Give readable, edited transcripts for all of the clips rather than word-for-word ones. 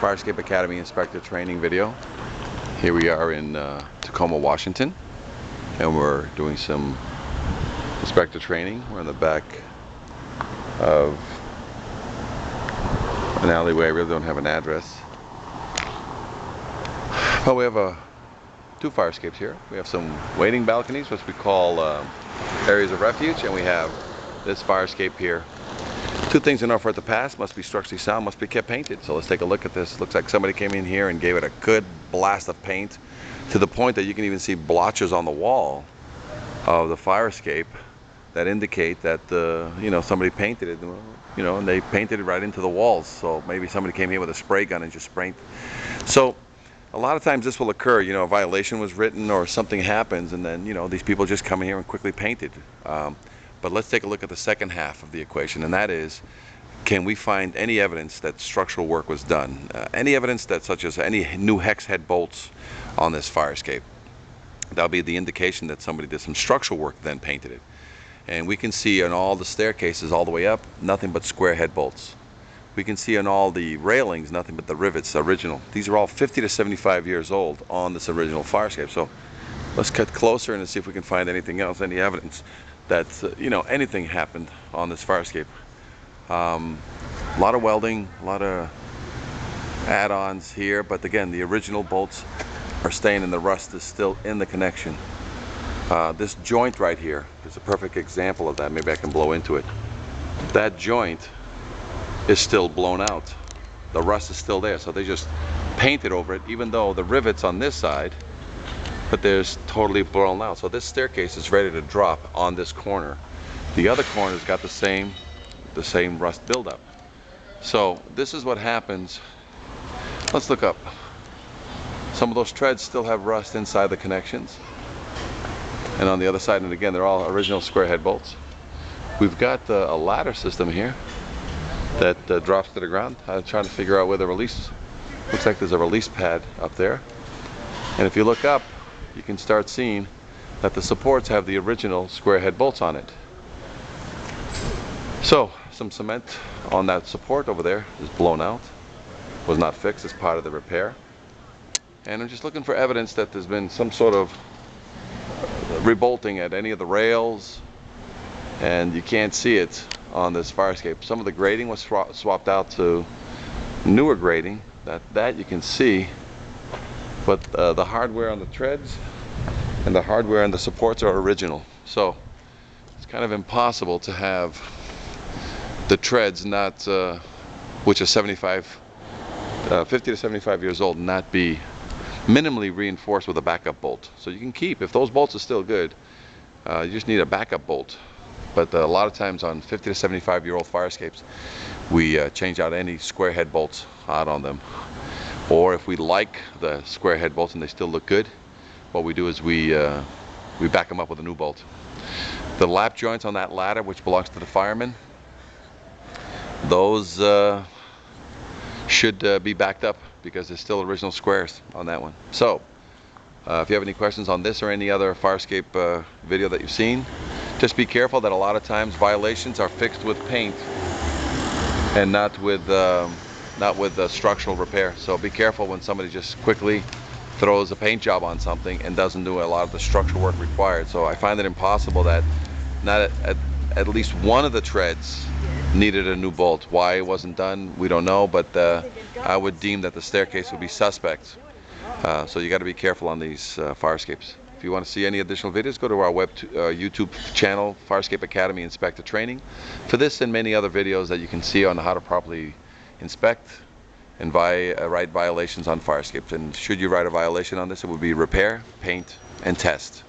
Fire Escape Academy inspector training video. Here we are in Tacoma, Washington, and we're doing some inspector training. We're in the back of an alleyway. I really don't have an address, but we have two fire escapes here. We have some waiting balconies, which we call areas of refuge, and we have this fire escape here. Two things in order for it to pass: must be structurally sound, must be kept painted. So let's take a look at this. Looks like somebody came in here and gave it a good blast of paint, to the point that you can even see blotches on the wall of the fire escape that indicate that somebody painted it, and they painted it right into the walls. So maybe somebody came here with a spray gun and just sprayed. So a lot of times this will occur, a violation was written or something happens, and then these people just come here and quickly paint it. But let's take a look at the second half of the equation, and that is, can we find any evidence that structural work was done? Any evidence that, such as any new hex head bolts on this fire escape. That'll be the indication that somebody did some structural work, then painted it. And we can see on all the staircases all the way up, nothing but square head bolts. We can see on all the railings, nothing but the rivets, original. These are all 50 to 75 years old on this original fire escape. So let's cut closer and see if we can find anything else, any evidence that anything happened on this fire escape. A lot of welding, a lot of add-ons here, but again, the original bolts are staying, and the rust is still in the connection. This joint right here is a perfect example of that. Maybe I can blow into it. That joint is still blown out. The rust is still there, so they just painted over it, even though the rivets on this side, but there's totally blown out. So this staircase is ready to drop on this corner. The other corner's got the same rust buildup. So this is what happens. Let's look up. Some of those treads still have rust inside the connections, and on the other side, and again, they're all original square head bolts. We've got a ladder system here that drops to the ground. I'm trying to figure out where the release. Looks like there's a release pad up there, and if you look up, you can start seeing that the supports have the original square head bolts on it. So some cement on that support over there is blown out, was not fixed as part of the repair. And I'm just looking for evidence that there's been some sort of rebolting at any of the rails, and you can't see it on this fire escape. Some of the grading was swapped out to newer grading, that you can see, but the hardware on the treads and the hardware and the supports are original. So it's kind of impossible to have the treads not, which are 50 to 75 years old, not be minimally reinforced with a backup bolt. So you can keep, if those bolts are still good, you just need a backup bolt. But a lot of times on 50 to 75 year old fire escapes, we change out any square head bolts out on them. Or if we like the square head bolts and they still look good, what we do is we back them up with a new bolt. The lap joints on that ladder, which belongs to the firemen, those should be backed up because there's still original squares on that one. So if you have any questions on this or any other fire escape video that you've seen, just be careful that a lot of times violations are fixed with paint and not with structural repair. So be careful when somebody just quickly throws a paint job on something and doesn't do a lot of the structural work required. So I find it impossible that not at least one of the treads needed a new bolt. Why it wasn't done, we don't know, but I would deem that the staircase would be suspect. So you got to be careful on these fire escapes. If you want to see any additional videos, go to our YouTube channel, Fire Escape Academy Inspector Training, for this and many other videos that you can see on how to properly inspect and write violations on fire escapes. And should you write a violation on this, it would be repair, paint, and test.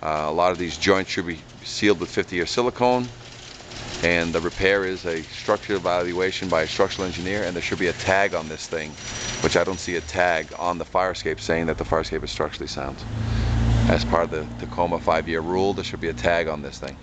A lot of these joints should be sealed with 50-year silicone, and the repair is a structural evaluation by a structural engineer, and there should be a tag on this thing, which I don't see a tag on the fire escape saying that the fire escape is structurally sound. As part of the Tacoma 5-year rule, there should be a tag on this thing.